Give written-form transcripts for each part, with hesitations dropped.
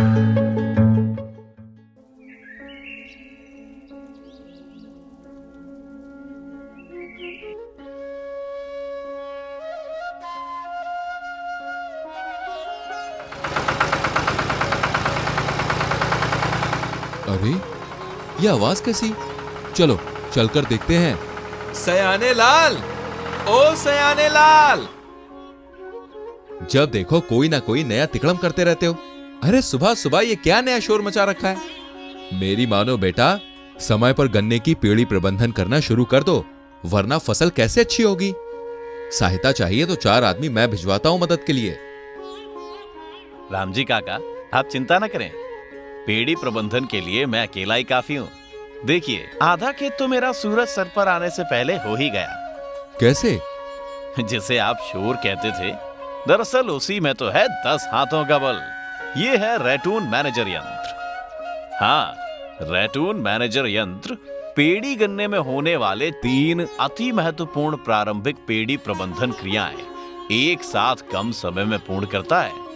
अरे ये आवाज कैसी? चलो चलकर देखते हैं। सयाने लाल, ओ सयाने लाल। जब देखो कोई ना कोई नया तिकड़म करते रहते हो। अरे सुबह सुबह ये क्या नया शोर मचा रखा है? मेरी मानो बेटा, समय पर गन्ने की पेड़ी प्रबंधन करना शुरू कर दो, वरना फसल कैसे अच्छी होगी। सहायता चाहिए तो 4 आदमी मैं भिजवाता हूं मदद के लिए। रामजी काका, आप चिंता न करें, पेड़ी प्रबंधन के लिए मैं अकेला ही काफी हूँ। देखिए, आधा खेत तो मेरा सूरज सर पर आने से पहले हो ही गया। कैसे? जिसे आप शोर कहते थे, दरअसल उसी में तो है 10 हाथों का बल। ये है रैटून मैनेजर यंत्र। हाँ, रैटून मैनेजर यंत्र पेड़ी गन्ने में होने वाले 3 अति महत्वपूर्ण प्रारंभिक पेड़ी प्रबंधन क्रियाएं एक साथ कम समय में पूर्ण करता है।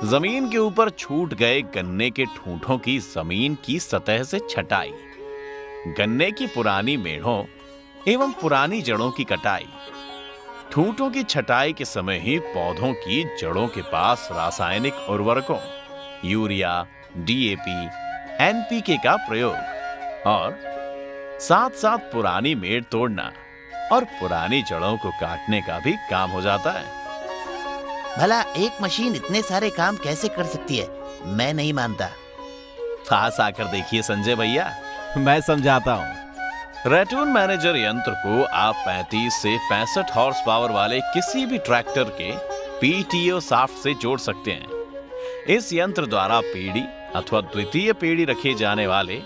जमीन के ऊपर छूट गए गन्ने के ठूंठों की जमीन की सतह से छटाई, गन्ने की पुरानी मेढ़ों एवं पुरानी जड़ों की कटाई। ठूंठों की छटाई के समय ही पौधों की जड़ों के पास रासायनिक उर्वरकों यूरिया, डीएपी, एनपीके का प्रयोग और साथ साथ पुरानी मेड़ तोड़ना और पुरानी जड़ों को काटने का भी काम हो जाता है। भला एक मशीन इतने सारे काम कैसे कर सकती है? मैं नहीं मानता। पास आकर देखिए संजय भैया, मैं समझाता हूँ। रैटून मैनेजर यंत्र को आप 35 से 65 हॉर्स पावर वाले किसी भी ट्रैक्टर के पीटीओ शाफ्ट से जोड़ सकते हैं। इस यंत्र द्वारा पेड़ी अथवा द्वितीय पेड़ी रखे जाने वाले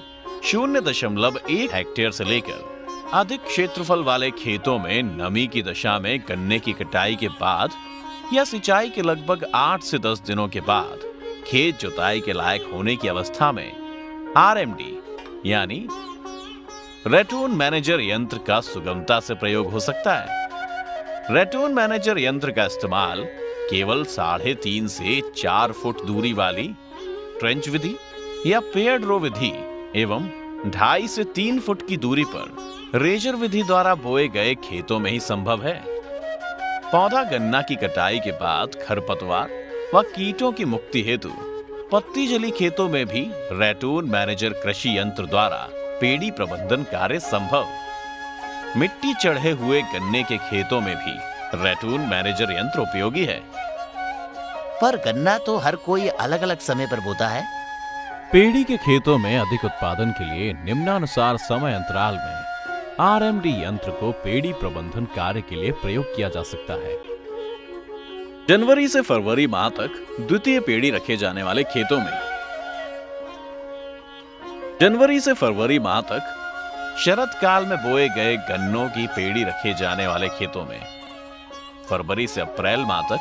0.1 हेक्टेयर से लेकर अधिक क्षेत्रफल वाले खेतों में नमी की दशा में गन्ने की कटाई के बाद या सिंचाई के लगभग 8 से 10 दिनों के बाद खेत जुताई के लायक होने की अवस्था में आरएमडी यानी रैटून मैनेजर यंत्र का सुगमता से प्रयोग हो सकता है। रैटून मैनेजर यंत्र का इस्तेमाल केवल 3.5 से 4 फुट दूरी वाली ट्रेंच विधि या पेयर्ड रो विधि एवं 2.5 से 3 फुट की दूरी पर रेजर विधि द्वारा बोए गए खेतों में ही संभव है। पौधा गन्ना की कटाई के बाद खरपतवार व कीटों की मुक्ति हेतु पत्ती जली खेतों में भी रैटून मैनेजर कृषि यंत्र द्वारा पेड़ी प्रबंधन कार्य संभव। मिट्टी चढ़े हुए गन्ने के खेतों में भी रैटून मैनेजर यंत्र उपयोगी है। पर गन्ना तो हर कोई अलग अलग समय पर बोता है। पेड़ी के खेतों में अधिक उत्पादन के लिए निम्नानुसार समय अंतराल में आरएमडी यंत्र को पेड़ी प्रबंधन कार्य के लिए प्रयोग किया जा सकता है। जनवरी से फरवरी माह तक द्वितीय पेड़ी रखे जाने वाले खेतों में, जनवरी से फरवरी माह तक शरद काल में बोए गए गन्नों की पेड़ी रखे जाने वाले खेतों में, फरवरी से अप्रैल माह तक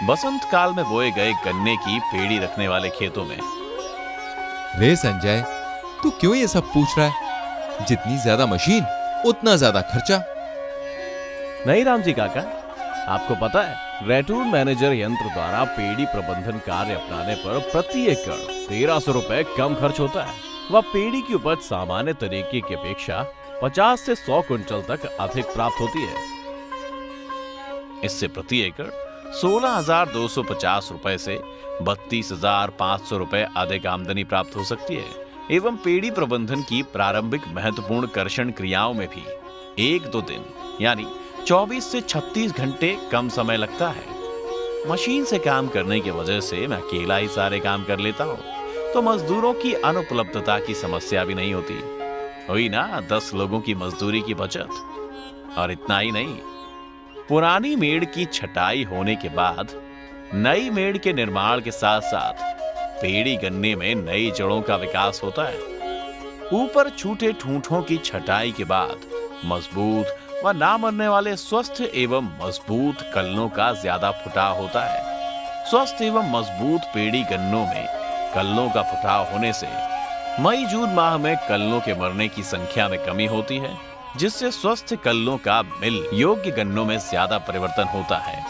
बसंत काल में बोए गए गन्ने की पेड़ी रखने वाले खेतों में। रे संजय, तू क्यों ये सब पूछ रहा है? जितनी ज्यादा मशीन उतना ज्यादा खर्चा। नहीं रामजी काका, आपको पता है रैटून मैनेजर यंत्र द्वारा पेड़ी प्रबंधन कार्य अपनाने पर प्रति एकड़ 1300 रुपए कम खर्च होता है। वह पेड़ी की उपज सामान्य तरीके की अपेक्षा 50 से 100 क्विंटल तक अधिक प्राप्त होती है। इससे प्रति एकड़ 16,250 रुपए से 32,500 रुपए अधिक आमदनी प्राप्त हो सकती है। एवं पेड़ी प्रबंधन की प्रारंभिक महत्वपूर्ण कर्षण क्रियाओं में भी 1-2 दिन यानी 24 से 36 घंटे कम समय लगता है। मशीन से काम करने की वजह से मैं अकेला ही सारे काम कर लेता हूँ, तो मजदूरों की अनुपलब्धता की समस्या भी नहीं होती। हुई ना 10 लोगों की मजदूरी की बचत। और इतना ही नहीं, पुरानी मेड़ की छटाई होने के बाद नई मेड़ के निर्माण के साथ साथ पेड़ी गन्ने में नई जड़ों का विकास होता है। ऊपर छूटे ठूंठों की छटाई के बाद मजबूत व ना मरने वाले स्वस्थ एवं मजबूत कलनों का ज्यादा फुटाव होता है। स्वस्थ एवं मजबूत पेड़ी गन्नों में कलनों का फुटाव होने से मई जून माह में कलनों के मरने की संख्या में कमी होती है, जिससे स्वस्थ कलनों का मिल योग्य गन्नों में ज्यादा परिवर्तन होता है।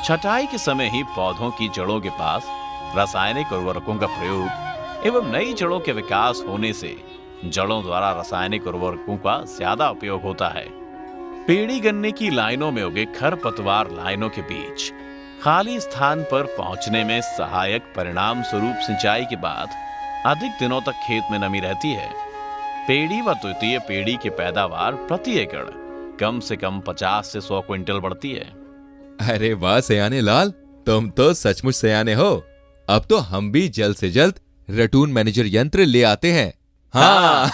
छटाई के समय ही पौधों की जड़ों के पास रासायनिक उर्वरकों का प्रयोग एवं नई जड़ों के विकास होने से जड़ों द्वारा रासायनिक उर्वरकों का ज्यादा उपयोग होता है। पेड़ी गन्ने की लाइनों में उगे खरपतवार लाइनों के बीच खाली स्थान पर पहुंचने में सहायक परिणाम स्वरूप सिंचाई के बाद अधिक दिनों तक खेत में नमी रहती है। पेड़ी व द्वितीय पेड़ी की पैदावार प्रति एकड़ कम से कम 50 से 100 क्विंटल बढ़ती है। अरे वाह सयाने लाल, तुम तो सचमुच सयाने हो। अब तो हम भी जल्द से जल्द रेटून मैनेजर यंत्र ले आते हैं। हाँ।